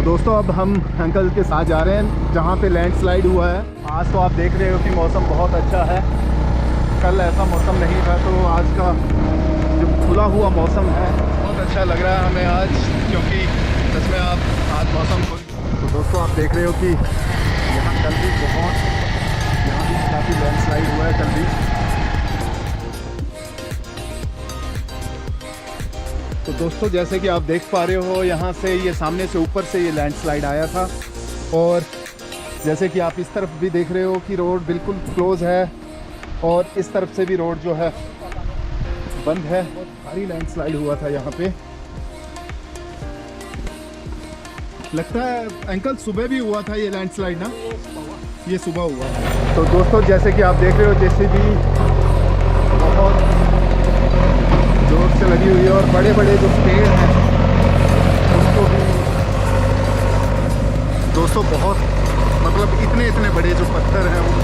दोस्तों अब हम अंकल के साथ जा रहे हैं जहाँ पे लैंडस्लाइड हुआ है। आज तो आप देख रहे हो कि मौसम बहुत अच्छा है, कल ऐसा मौसम नहीं था, तो आज का जो खुला हुआ मौसम है बहुत अच्छा लग रहा है हमें आज, क्योंकि सच में आप आज मौसम तो दोस्तों आप देख रहे हो कि यहाँ कल भी यहाँ भी काफ़ी लैंडस्लाइड हुआ है कल भी। तो दोस्तों जैसे कि आप देख पा रहे हो यहाँ से ये सामने से ऊपर से ये लैंडस्लाइड आया था, और जैसे कि आप इस तरफ भी देख रहे हो कि रोड बिल्कुल क्लोज है और इस तरफ से भी रोड जो है बंद है। बहुत भारी लैंडस्लाइड हुआ था यहाँ पे, लगता है अंकल सुबह भी हुआ था ये लैंडस्लाइड ना, ये सुबह हुआ। तो दोस्तों जैसे कि आप देख रहे हो जेसीबी बहुत जोर से लगी हुई है, और बड़े बड़े जो पेड़ हैं उसको भी दोस्तों बहुत मतलब इतने बड़े जो पत्थर हैं वो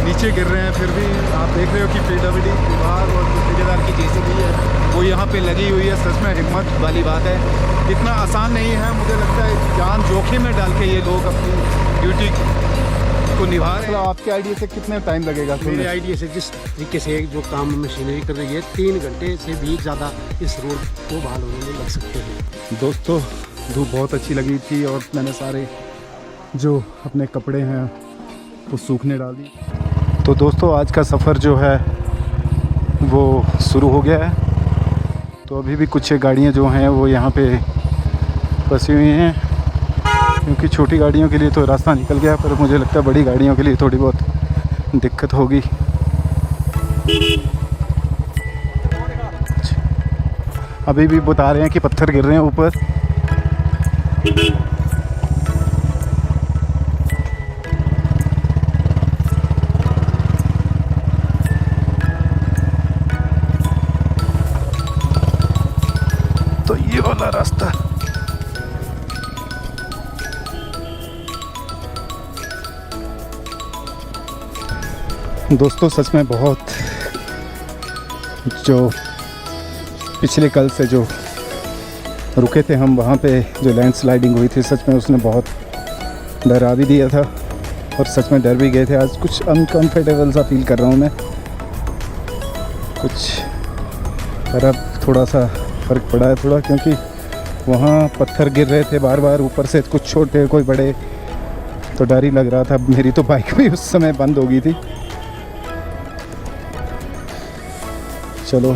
नीचे गिर रहे हैं। फिर भी आप देख रहे हो कि पीडब्ल्यूडी विभाग और जो ठेकेदार की जेसीबी है वो यहाँ पे लगी हुई है। सच में हिम्मत वाली बात है, इतना आसान नहीं है। मुझे लगता है जान जोखिम में डाल के ये लोग अपनी ड्यूटी को निभा रहे हैं। आपके आइडिया से कितने टाइम लगेगा? मेरे आइडिया से जिस तरीके से जो काम मशीनरी कर रही है 3 घंटे से भी ज़्यादा इस रोड को बहाल होने में लग सकते हैं। दोस्तों धूप बहुत अच्छी लगी थी और मैंने सारे जो अपने कपड़े हैं वो सूखने डाल दिए। तो दोस्तों आज का सफ़र जो है वो शुरू हो गया है। तो अभी भी कुछ गाड़ियाँ जो हैं वो यहाँ पे फंसी हुई हैं, क्योंकि छोटी गाड़ियों के लिए तो रास्ता निकल गया, पर मुझे लगता है बड़ी गाड़ियों के लिए थोड़ी बहुत दिक्कत होगी। अभी भी बता रहे हैं कि पत्थर गिर रहे हैं ऊपर। तो ये वाला रास्ता दोस्तों सच में बहुत, जो पिछले कल से जो रुके थे हम वहाँ पे जो लैंडस्लाइडिंग हुई थी, सच में उसने बहुत डरा भी दिया था और सच में डर भी गए थे। आज कुछ अनकम्फर्टेबल सा फील कर रहा हूँ मैं कुछ, पर अब थोड़ा सा फ़र्क पड़ा है थोड़ा, क्योंकि वहाँ पत्थर गिर रहे थे बार बार ऊपर से, कुछ छोटे कोई बड़े, तो डर ही लग रहा था। मेरी तो बाइक भी उस समय बंद हो गई थी। चलो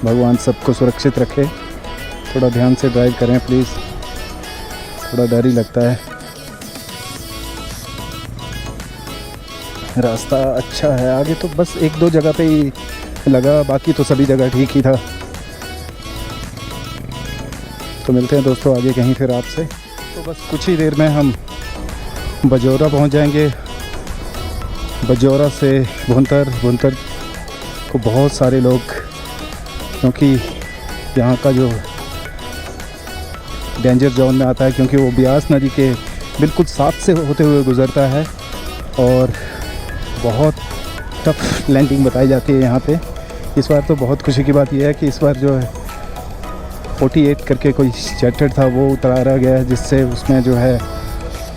भगवान सबको सुरक्षित रखे, थोड़ा ध्यान से ड्राइव करें प्लीज़, थोड़ा डर ही लगता है। रास्ता अच्छा है, आगे तो बस 1-2 जगह पे ही लगा, बाकी तो सभी जगह ठीक ही था। तो मिलते हैं दोस्तों आगे कहीं फिर आपसे। तो बस कुछ ही देर में हम बजौरा पहुंच जाएंगे। बजौरा से भुंतर को बहुत सारे लोग, क्योंकि यहाँ का जो डेंजर जोन में आता है, क्योंकि वो ब्यास नदी के बिल्कुल साथ से होते हुए गुज़रता है, और बहुत टफ लैंडिंग बताई जाती है यहाँ पे। इस बार तो बहुत खुशी की बात यह है कि इस बार जो है 48 करके कोई चार्टर था वो उतारा गया है, जिससे उसमें जो है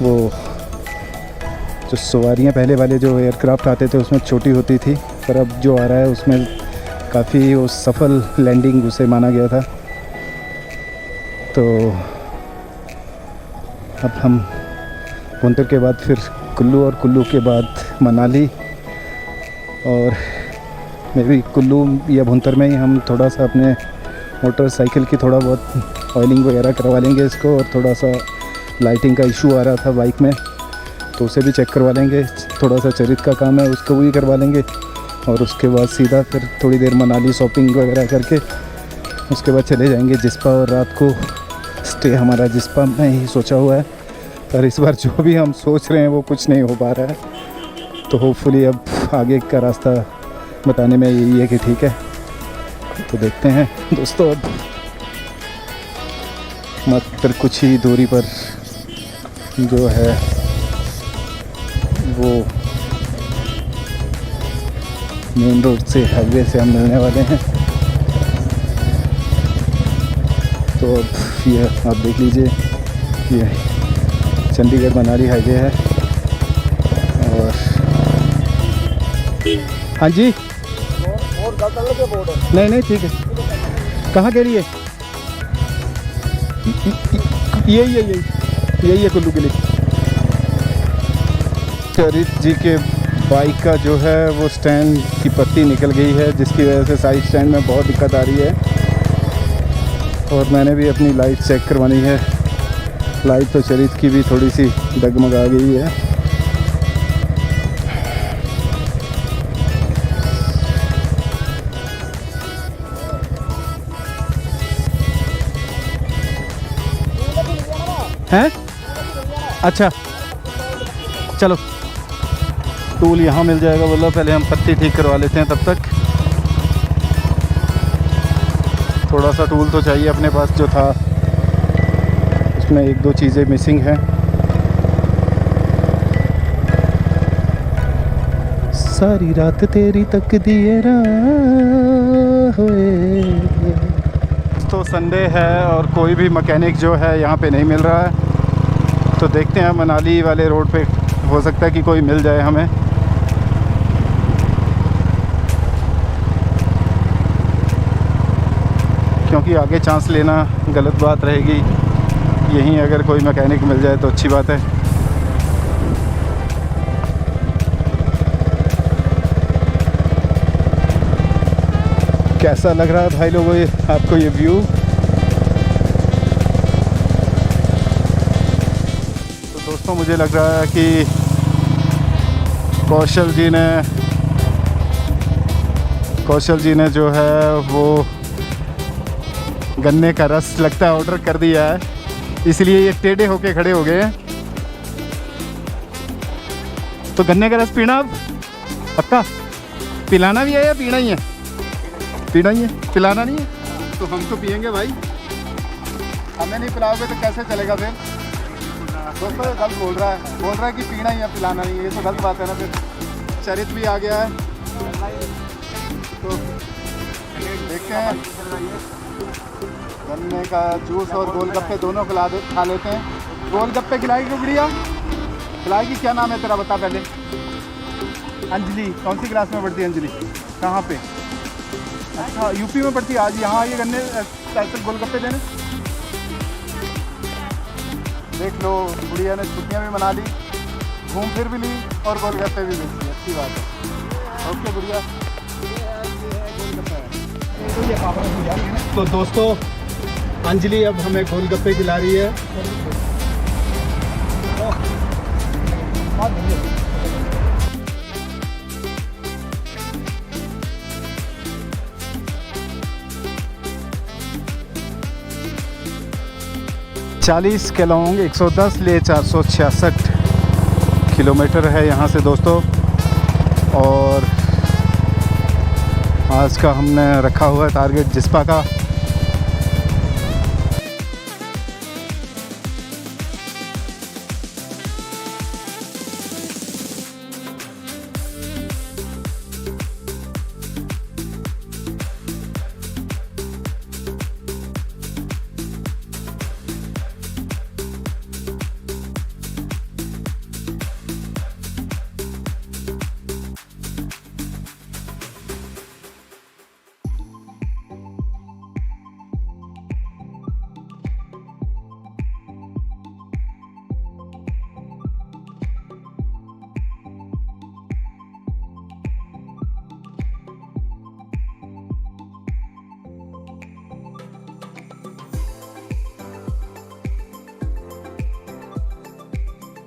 वो जो सवारियाँ पहले वाले जो एयरक्राफ्ट आते थे उसमें छोटी होती थी, पर अब जो आ रहा है उसमें काफ़ी वो सफल लैंडिंग उसे माना गया था। तो अब हम भुंतर के बाद फिर कुल्लू, और कुल्लू के बाद मनाली, और मे भी कुल्लू या भुंतर में ही हम थोड़ा सा अपने मोटरसाइकिल की थोड़ा बहुत ऑयलिंग वगैरह करवा लेंगे इसको, और थोड़ा सा लाइटिंग का इशू आ रहा था बाइक में, तो उसे भी चेक करवा लेंगे। थोड़ा सा चरित का काम है उसको भी करवा लेंगे, और उसके बाद सीधा फिर थोड़ी देर मनाली शॉपिंग वगैरह करके उसके बाद चले जाएंगे जिस्पा, और रात को स्टे हमारा जिस्पा में ही सोचा हुआ है। पर इस बार जो भी हम सोच रहे हैं वो कुछ नहीं हो पा रहा है, तो होपफुली अब आगे का रास्ता बताने में यही है कि ठीक है। तो देखते हैं दोस्तों, अब मात्र कुछ ही दूरी पर जो है वो मेन रोड से, हाईवे से हम मिलने वाले हैं। तो अब ये आप देख लीजिए ये चंडीगढ़ मनाली हाईवे है। और हाँ जी, नहीं नहीं ठीक है। कहाँ के लिए? यही है कुल्लू के लिए। चरित जी के बाइक का जो है वो स्टैंड की पत्ती निकल गई है, जिसकी वजह से साइड स्टैंड में बहुत दिक्कत आ रही है। और मैंने भी अपनी लाइट चेक करवानी है। लाइट तो चरित की भी थोड़ी सी डगमगा गई है। हैं? अच्छा चलो, टूल यहाँ मिल जाएगा। बोला पहले हम पत्ती ठीक करवा लेते हैं, तब तक थोड़ा सा टूल तो चाहिए अपने पास। जो था उसमें एक दो चीज़ें मिसिंग हैं। सारी रात तेरी तकदीर होए। तो संडे है और कोई भी मैकेनिक जो है यहाँ पे नहीं मिल रहा है, तो देखते हैं मनाली वाले रोड पे हो सकता है कि कोई मिल जाए हमें। क्योंकि आगे चांस लेना गलत बात रहेगी। यहीं अगर कोई मैकेनिक मिल जाए तो अच्छी बात है। कैसा लग रहा है भाई लोगों ये आपको ये व्यू? तो दोस्तों मुझे लग रहा है कि कौशल जी ने जो है वो गन्ने का रस लगता है ऑर्डर कर दिया है, इसलिए ये टेढ़े होके खड़े हो गए हैं। तो गन्ने का रस पीना अब पक्का? पिलाना भी है या पीना ही है? पीना ही है, पिलाना नहीं है। तो हम तो पियेंगे भाई, हमें नहीं पिलाओगे तो कैसे चलेगा फिर? दोस्तों ये गलत बोल रहा है कि पीना ही है, पिलाना नहीं है। ये तो गलत बात है ना। फिर चरित भी आ गया है, तो देखते हैं। गन्ने का जूस और गोलगप्पे दोनों खा लेते हैं। गोलगप्पे खिलाएगी गुड़िया? खिलाएगी। क्या नाम है तेरा बता पहले। अंजलि। कौन सी क्लास में पढ़ती है अंजलि? कहाँ पे? अच्छा यूपी में पढ़ती है। आज यहाँ आइए गन्ने स्पेशल गोलगप्पे देने। देख लो गुड़िया ने छुट्टियाँ भी मना ली, घूम फिर भी ली और गोलगप्पे भी मिल ली। अच्छी बात है। ओके गुड़िया। तो दोस्तों अंजलि अब हमें गोलगप्पे खिला रही है। चालीस केलोंग 110 ले 466 किलोमीटर है यहाँ से दोस्तों। और आज का हमने रखा हुआ है टारगेट जिस्पा का।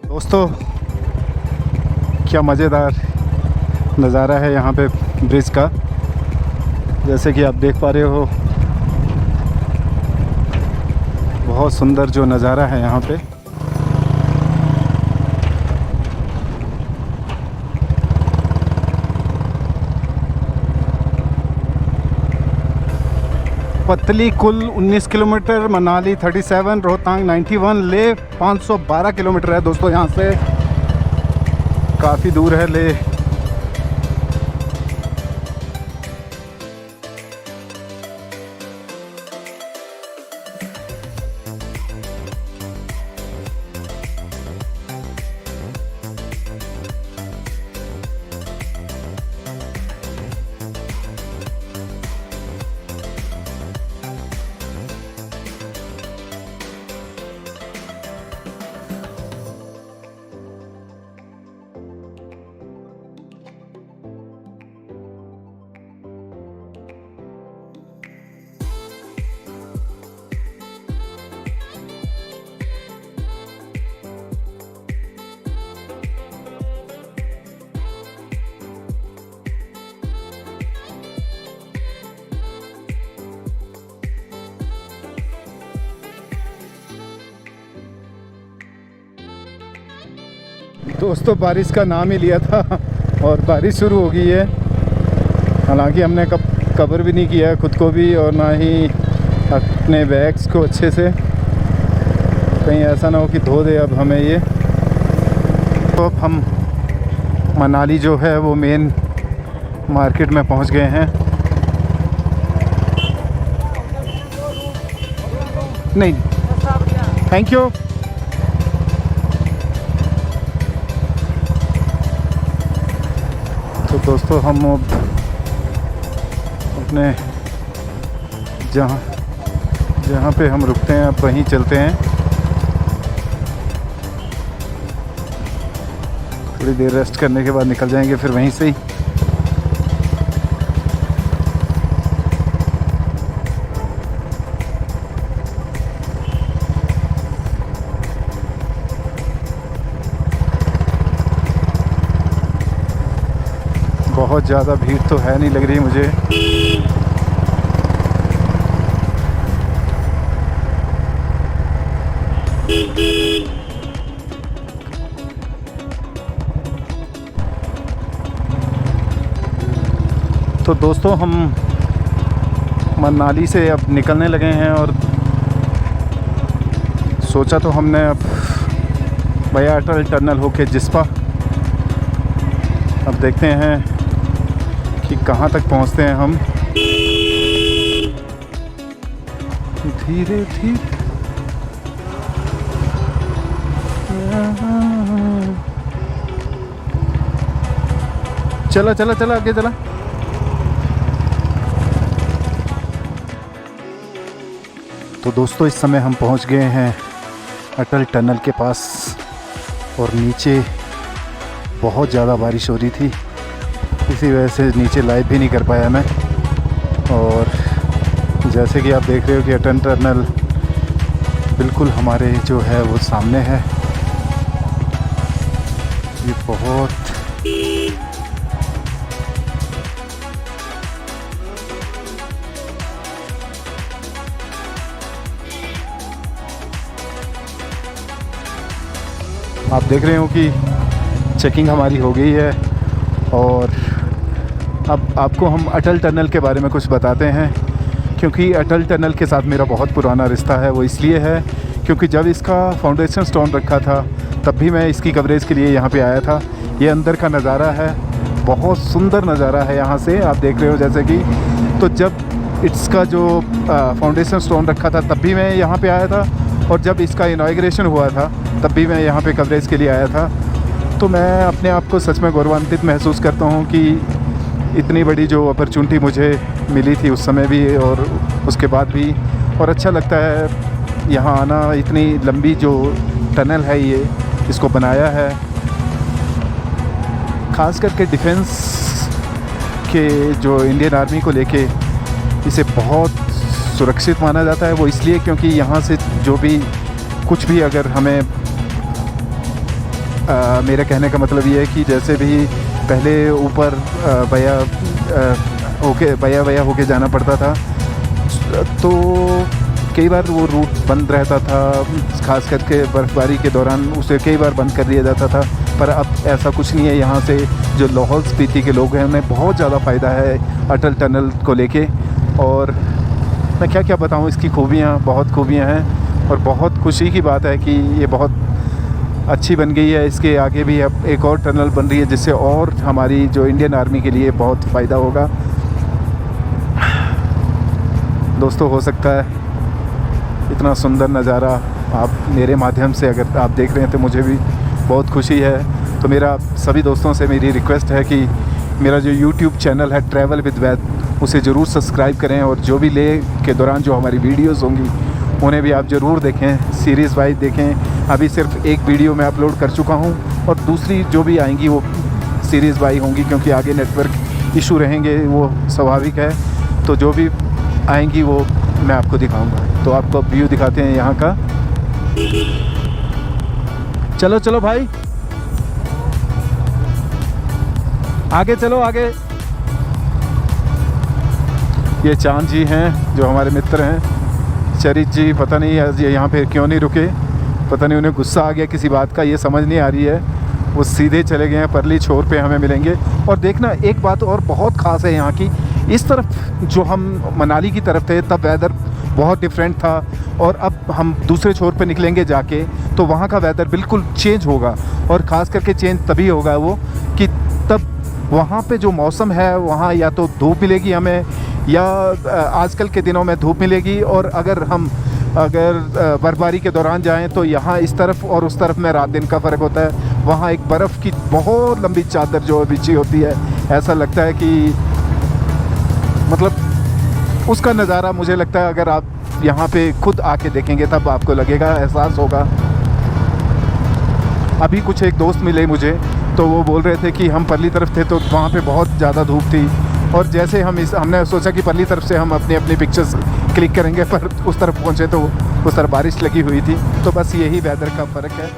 दोस्तों क्या मज़ेदार नज़ारा है यहाँ पे ब्रिज का। जैसे कि आप देख पा रहे हो, बहुत सुंदर जो नज़ारा है यहाँ पे। पतली कुल 19 किलोमीटर, मनाली 37, रोहतांग 91, ले 512 किलोमीटर है दोस्तों। यहाँ से काफ़ी दूर है ले। दोस्तों बारिश का नाम ही लिया था और बारिश शुरू हो गई है। हालांकि हमने कवर भी नहीं किया है खुद को भी और ना ही अपने बैग्स को अच्छे से, कहीं ऐसा ना हो कि धो दे अब हमें ये। तो अब हम मनाली जो है वो मेन मार्केट में पहुंच गए हैं। नहीं थैंक यू। तो दोस्तों हम अब अपने जहाँ पे हम रुकते हैं अब वहीं चलते हैं। थोड़ी देर रेस्ट करने के बाद निकल जाएंगे फिर वहीं से ही। बहुत ज़्यादा भीड़ तो है नहीं लग रही मुझे। तो दोस्तों हम मनाली से अब निकलने लगे हैं और सोचा तो हमने अब भैया अटल टनल होके जिस्पा, अब देखते हैं कि कहाँ तक पहुँचते हैं हम। धीरे धीरे चला चला चला आगे चला। तो दोस्तों इस समय हम पहुंच गए हैं अटल टनल के पास और नीचे बहुत ज़्यादा बारिश हो रही थी, इसी वजह से नीचे लाइव भी नहीं कर पाया मैं। और जैसे कि आप देख रहे हो कि अटल टनल बिल्कुल हमारे जो है वो सामने है। ये बहुत आप देख रहे हो कि चेकिंग हमारी हो गई है और अब आपको हम अटल टनल के बारे में कुछ बताते हैं, क्योंकि अटल टनल के साथ मेरा बहुत पुराना रिश्ता है। वो इसलिए है क्योंकि जब इसका फाउंडेशन स्टोन रखा था तब भी मैं इसकी कवरेज के लिए यहाँ पे आया था। ये अंदर का नज़ारा है, बहुत सुंदर नज़ारा है यहाँ से आप देख रहे हो जैसे कि। तो जब इसका जो फाउंडेशन स्टोन रखा था तब भी मैं यहाँ पे आया था और जब इसका इनॉग्रेशन हुआ था तब भी मैं यहाँ पे कवरेज के लिए आया था। तो मैं अपने आप को सच में गौरवान्वित महसूस करता हूँ कि इतनी बड़ी जो अपॉर्चुनिटी मुझे मिली थी उस समय भी और उसके बाद भी। और अच्छा लगता है यहाँ आना। इतनी लंबी जो टनल है ये इसको बनाया है ख़ास करके डिफेंस के जो इंडियन आर्मी को लेके इसे बहुत सुरक्षित माना जाता है। वो इसलिए क्योंकि यहाँ से जो भी कुछ भी अगर हमें मेरे कहने का मतलब ये है कि जैसे भी पहले ऊपर बया होके जाना पड़ता था तो कई बार वो रूट बंद रहता था, खास करके बर्फ़बारी के दौरान उसे कई बार बंद कर दिया जाता था। पर अब ऐसा कुछ नहीं है। यहाँ से जो लाहौल स्पीति के लोग हैं उन्हें बहुत ज़्यादा फ़ायदा है अटल टनल को लेके। और मैं क्या क्या बताऊँ, इसकी खूबियाँ बहुत खूबियाँ हैं और बहुत खुशी की बात है कि ये बहुत अच्छी बन गई है। इसके आगे भी अब एक और टनल बन रही है जिससे और हमारी जो इंडियन आर्मी के लिए बहुत फ़ायदा होगा। दोस्तों हो सकता है इतना सुंदर नज़ारा आप मेरे माध्यम से अगर आप देख रहे हैं तो मुझे भी बहुत खुशी है। तो मेरा सभी दोस्तों से मेरी रिक्वेस्ट है कि मेरा जो YouTube चैनल है ट्रैवल विद वैद उसे ज़रूर सब्सक्राइब करें और जो भी ले के दौरान जो हमारी वीडियोस होंगी उन्हें भी आप ज़रूर देखें, सीरीज़ वाइज देखें। अभी सिर्फ एक वीडियो मैं अपलोड कर चुका हूं और दूसरी जो भी आएंगी वो सीरीज़ वाइज होंगी क्योंकि आगे नेटवर्क इशू रहेंगे, वो स्वाभाविक है। तो जो भी आएंगी वो मैं आपको दिखाऊंगा। तो आपको व्यू दिखाते हैं यहाँ का। चलो चलो भाई आगे चलो आगे। ये चांद जी हैं जो हमारे मित्र हैं। चरित जी पता नहीं आज ये यहाँ पे क्यों नहीं रुके, पता नहीं उन्हें गुस्सा आ गया किसी बात का, ये समझ नहीं आ रही है। वो सीधे चले गए हैं, परली छोर पे हमें मिलेंगे। और देखना एक बात और बहुत ख़ास है यहाँ की, इस तरफ जो हम मनाली की तरफ थे तब वेदर बहुत डिफरेंट था, और अब हम दूसरे छोर पे निकलेंगे जाके तो वहाँ का वेदर बिल्कुल चेंज होगा। और ख़ास करके चेंज तभी होगा वो कि तब वहाँ पे जो मौसम है वहाँ या तो धूप मिलेगी हमें, या आजकल के दिनों में धूप मिलेगी, और अगर बर्फ़बारी के दौरान जाएं तो यहाँ इस तरफ और उस तरफ में रात दिन का फ़र्क होता है। वहाँ एक बर्फ़ की बहुत लंबी चादर जो बिछी होती है, ऐसा लगता है कि मतलब उसका नज़ारा मुझे लगता है अगर आप यहाँ पे खुद आके देखेंगे तब आपको लगेगा, एहसास होगा। अभी कुछ एक दोस्त मिले मुझे तो वो बोल रहे थे कि हम परली तरफ थे तो वहाँ पे बहुत ज़्यादा धूप थी, और जैसे हमने सोचा कि परली तरफ से हम अपनी पिक्चर्स क्लिक करेंगे, पर उस तरफ पहुँचे तो उस तरफ बारिश लगी हुई थी। तो बस यही वेदर का फ़र्क है।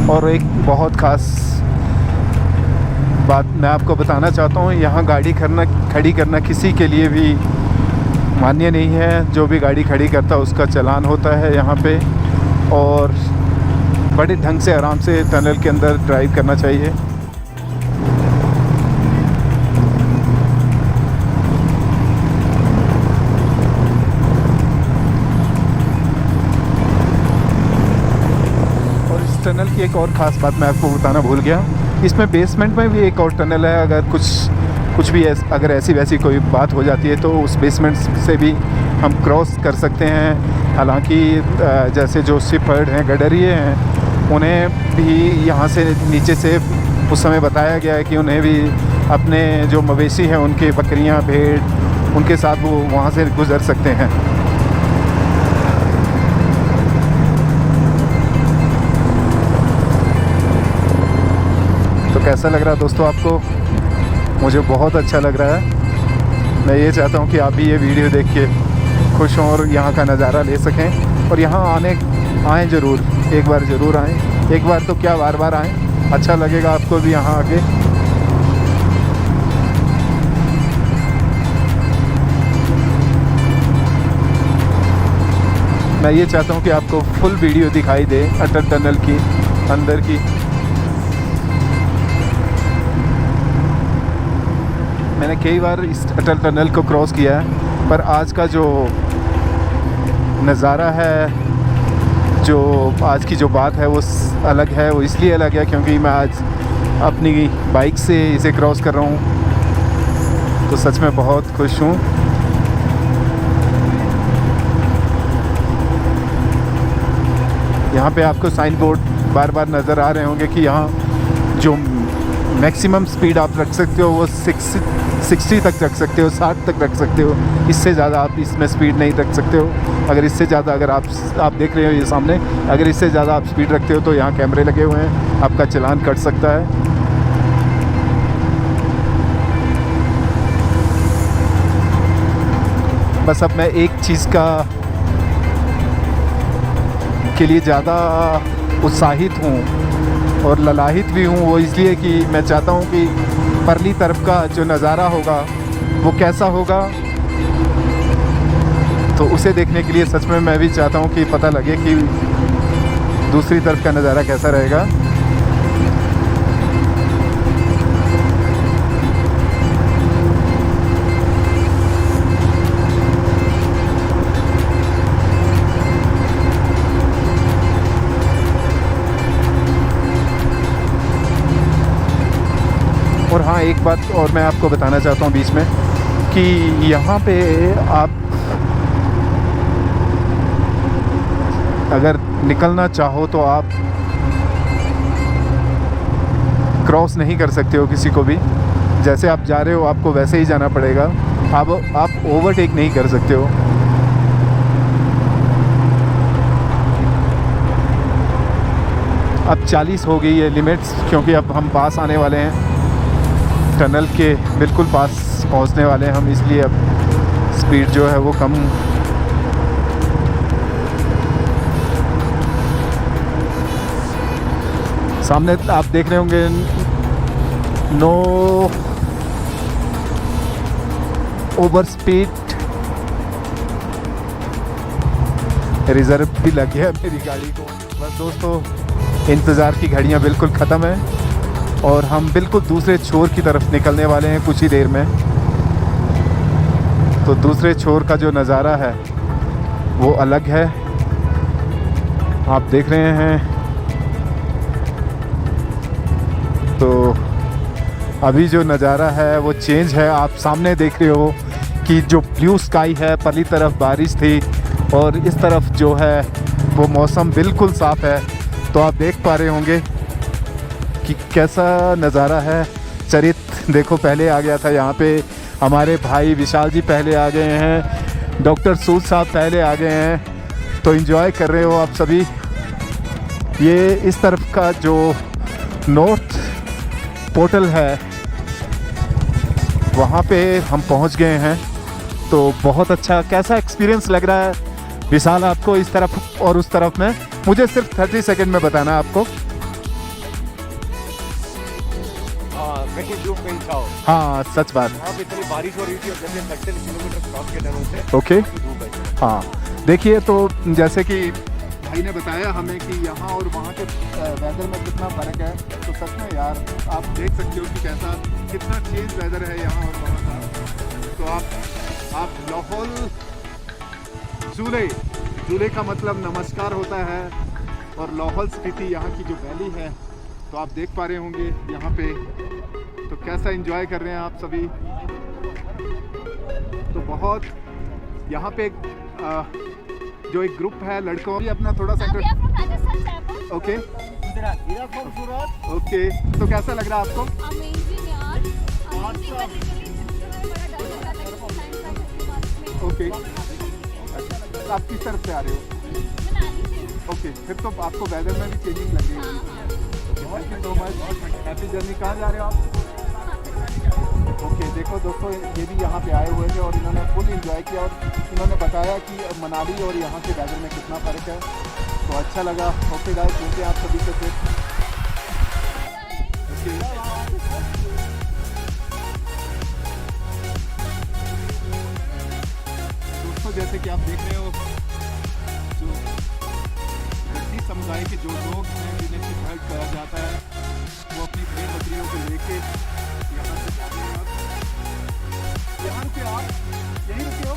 और एक बहुत ख़ास बात मैं आपको बताना चाहता हूँ, यहाँ गाड़ी खड़ी करना किसी के लिए भी मान्य नहीं है। जो भी गाड़ी खड़ी करता है उसका चालान होता है यहाँ पे, और बड़े ढंग से आराम से टनल के अंदर ड्राइव करना चाहिए। टनल की एक और ख़ास बात मैं आपको बताना भूल गया, इसमें बेसमेंट में भी एक और टनल है। अगर कुछ भी अगर ऐसी वैसी कोई बात हो जाती है तो उस बेसमेंट से भी हम क्रॉस कर सकते हैं। हालांकि जैसे जो शिपहर्ड हैं, गडरिए हैं, उन्हें भी यहाँ से नीचे से उस समय बताया गया है कि उन्हें भी अपने जो मवेशी हैं, उनके बकरियाँ, भेड़, उनके साथ वो वहाँ से गुज़र सकते हैं। तो कैसा लग रहा है दोस्तों आपको? मुझे बहुत अच्छा लग रहा है। मैं ये चाहता हूँ कि आप भी ये वीडियो देख के खुश हों और यहाँ का नज़ारा ले सकें, और यहाँ आएँ ज़रूर, एक बार ज़रूर आएँ। एक बार तो क्या, बार बार आएँ, अच्छा लगेगा आपको भी यहाँ आके। मैं ये चाहता हूँ कि आपको फुल वीडियो दिखाई दे अटल टनल की अंदर की। मैंने कई बार इस अटल टनल को क्रॉस किया है, पर आज का जो नज़ारा है, जो आज की जो बात है वो अलग है। वो इसलिए अलग है क्योंकि मैं आज अपनी बाइक से इसे क्रॉस कर रहा हूँ, तो सच में बहुत खुश हूँ। यहाँ पे आपको साइन बोर्ड बार बार नज़र आ रहे होंगे कि यहाँ जो मैक्सिमम स्पीड आप रख सकते हो वो 60 तक रख सकते हो, 60 तक रख सकते हो। इससे ज़्यादा आप इसमें स्पीड नहीं रख सकते हो। अगर इससे ज़्यादा, अगर आप देख रहे हो ये सामने, अगर इससे ज़्यादा आप स्पीड रखते हो तो यहाँ कैमरे लगे हुए हैं, आपका चालान कट सकता है। बस अब मैं एक चीज़ के लिए ज़्यादा उत्साहित हूँ और ललाहित भी हूँ, वो इसलिए कि मैं चाहता हूँ कि परली तरफ का जो नज़ारा होगा वो कैसा होगा, तो उसे देखने के लिए सच में मैं भी चाहता हूँ कि पता लगे कि दूसरी तरफ का नज़ारा कैसा रहेगा। और हाँ, एक बात और मैं आपको बताना चाहता हूँ बीच में कि यहाँ पे आप अगर निकलना चाहो तो आप क्रॉस नहीं कर सकते हो किसी को भी। जैसे आप जा रहे हो आपको वैसे ही जाना पड़ेगा। आप ओवरटेक नहीं कर सकते हो। अब 40 हो गई है लिमिट्स, क्योंकि अब हम पास आने वाले हैं, टनल के बिल्कुल पास पहुंचने वाले हैं हम, इसलिए अब स्पीड जो है वो कम सामने आप देख रहे होंगे नो ओवर स्पीड रिजर्व भी लग गया मेरी गाड़ी को। बस दोस्तों, इंतज़ार की घड़ियां बिल्कुल ख़त्म है और हम बिल्कुल दूसरे छोर की तरफ निकलने वाले हैं कुछ ही देर में। तो दूसरे छोर का जो नज़ारा है वो अलग है, आप देख रहे हैं। तो अभी जो नज़ारा है वो चेंज है। आप सामने देख रहे हो कि जो ब्लू स्काई है, परली तरफ बारिश थी और इस तरफ जो है वो मौसम बिल्कुल साफ़ है। तो आप देख पा रहे होंगे कि कैसा नज़ारा है। चरित देखो पहले आ गया था यहाँ पे, हमारे भाई विशाल जी पहले आ गए हैं, डॉक्टर सूद साहब पहले आ गए हैं। तो एंजॉय कर रहे हो आप सभी। ये इस तरफ का जो नॉर्थ पोर्टल है वहाँ पे हम पहुँच गए हैं। तो बहुत अच्छा, कैसा एक्सपीरियंस लग रहा है विशाल आपको इस तरफ और उस तरफ में? मुझे सिर्फ 30 सेकंड में बताना है आपको। हाँ सच बात। इतनी बारिश हो रही थी और जैसे 30 किलोमीटर क्रॉस के टाइम से ओके। हाँ देखिए, तो जैसे कि भाई ने बताया हमें कि यहाँ और वहाँ के वेदर में कितना फ़र्क है। तो सच में यार आप देख सकते हो कि कैसा कितना चेंज वेदर है यहाँ और वहाँ का। तो आप लाहौल ज़ूले का मतलब नमस्कार होता है और लाहौल स्पीति यहाँ की जो वैली है तो आप देख पा रहे होंगे यहाँ पे। तो कैसा एंजॉय कर रहे हैं आप सभी। तो बहुत यहाँ पे जो एक ग्रुप है लड़कों भी अपना थोड़ा सा ओके ओके। तो कैसा लग रहा है आपको? ओके, आप किस तरफ से आ रहे हो? ओके, फिर तो आपको वेदर में भी चेंजिंग लग रही है। Thank you so much, happy journey. कहाँ जा रहे हो आप? ओके, देखो दोस्तों ये भी यहाँ पे आए हुए थे और इन्होंने फुल एंजॉय किया और इन्होंने बताया कि मनाली और यहाँ के वेदर में कितना फ़र्क है। तो अच्छा लगा। ओके गाइस, मिलते हैं आप सभी से फिर। दोस्तों जैसे कि आप देख रहे हो, जो गद्दी समुदाय के जो लोग हैं जिन्हें शिकायत करा जाता है वो अपनी भेड़ बकरियों को लेके यहाँ से जाते हैं। यहाँ रुके आप, यहीं रुके हो?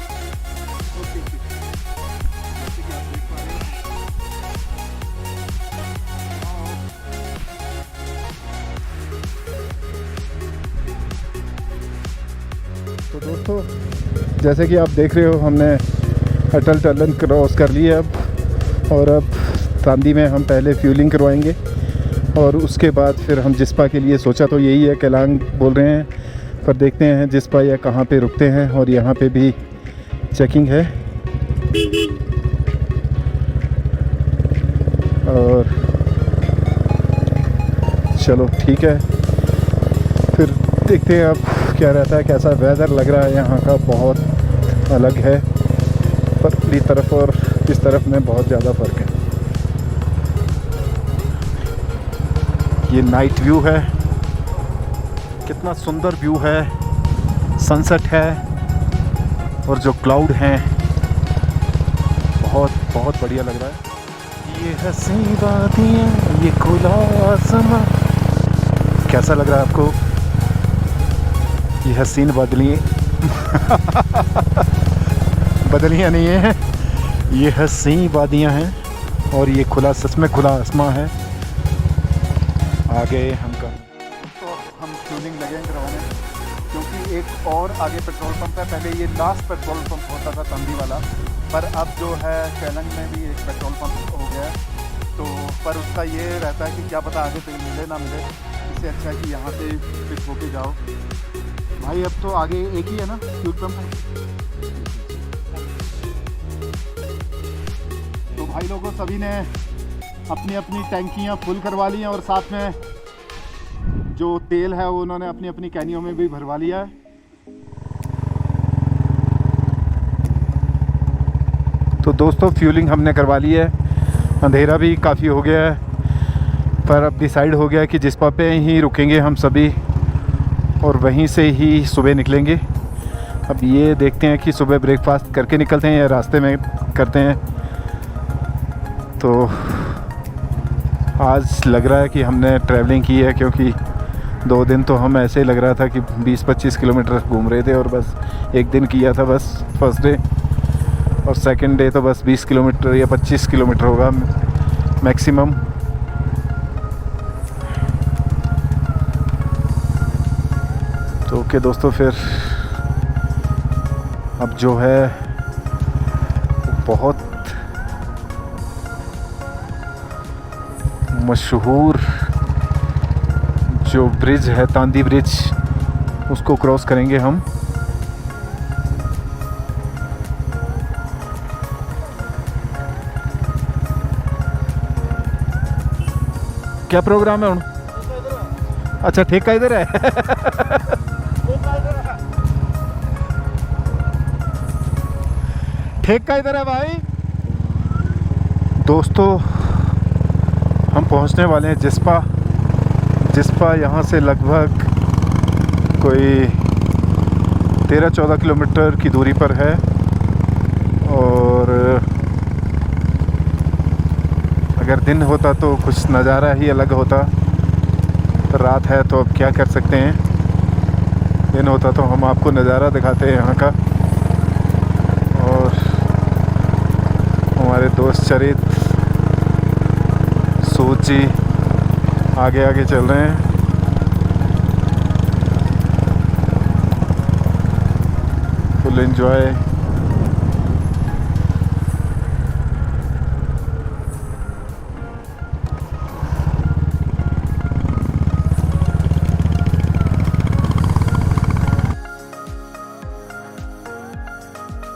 ओके ओके, जैसे कि आप देख पा रहे हो। तो दोस्तों जैसे कि आप देख रहे हो हमने अटल टनल क्रॉस कर ली है अब, और अब तांदी में हम पहले फ्यूलिंग करवाएंगे और उसके बाद फिर हम जिस्पा के लिए सोचा तो यही है, केलांग बोल रहे हैं, पर देखते हैं जिस्पा या कहाँ पे रुकते हैं। और यहाँ पे भी चेकिंग है और चलो ठीक है, फिर देखते हैं अब क्या रहता है, कैसा वेदर लग रहा है यहाँ का। बहुत अलग है, परली तरफ और इस तरफ में बहुत ज़्यादा फ़र्क है। ये नाइट व्यू है, कितना सुंदर व्यू है, सनसेट है और जो क्लाउड हैं बहुत बहुत बढ़िया लग रहा है। ये हंसी वादियाँ, ये खुला आसमां, कैसा लग रहा है आपको? ये हसीन बदलियाँ बदलियाँ नहीं है, ये हसीन वादियाँ हैं और ये खुला, सच में खुला आसमां है। आगे हम फ्यूलिंग लगे हैं करवाने, क्योंकि एक और आगे पेट्रोल पंप है। पहले ये लास्ट पेट्रोल पंप होता था तंदी वाला, पर अब जो है केलंग में भी एक पेट्रोल पंप हो गया है। तो पर उसका ये रहता है कि क्या पता आगे पे मिले ना मिले, इससे अच्छा है कि यहाँ से फिक्स होके जाओ। भाई अब तो आगे एक ही है ना फ्यूल पंप। तो भाई लोगों सभी ने अपनी अपनी टैंकियाँ फुल करवा ली हैं और साथ में जो तेल है वो उन्होंने अपनी अपनी कैनियों में भी भरवा लिया है। तो दोस्तों फ्यूलिंग हमने करवा ली है, अंधेरा भी काफ़ी हो गया है पर अब डिसाइड हो गया कि जिस्पा पे ही रुकेंगे हम सभी और वहीं से ही सुबह निकलेंगे। अब ये देखते हैं कि सुबह ब्रेकफास्ट करके निकलते हैं या रास्ते में करते हैं। तो आज लग रहा है कि हमने ट्रैवलिंग की है, क्योंकि 2 दिन तो हम ऐसे ही लग रहा था कि 20-25 किलोमीटर घूम रहे थे और बस एक दिन किया था बस फर्स्ट डे, और सेकंड डे तो बस 20 किलोमीटर या 25 किलोमीटर होगा मैक्सिमम। तो ओके दोस्तों, फिर अब जो है बहुत मशहूर जो ब्रिज है, तांदी ब्रिज, उसको क्रॉस करेंगे हम। क्या प्रोग्राम है उन? अच्छा, ठेका इधर है। ठेका इधर है भाई। दोस्तों, हम पहुंचने वाले हैं जिस्पा यहाँ से लगभग कोई 13-14 किलोमीटर की दूरी पर है। और अगर दिन होता तो कुछ नज़ारा ही अलग होता, रात है तो अब क्या कर सकते हैं। दिन होता तो हम आपको नज़ारा दिखाते हैं यहाँ का। और हमारे दोस्त चरित सूद जी आगे आगे चल रहे हैं। Full enjoy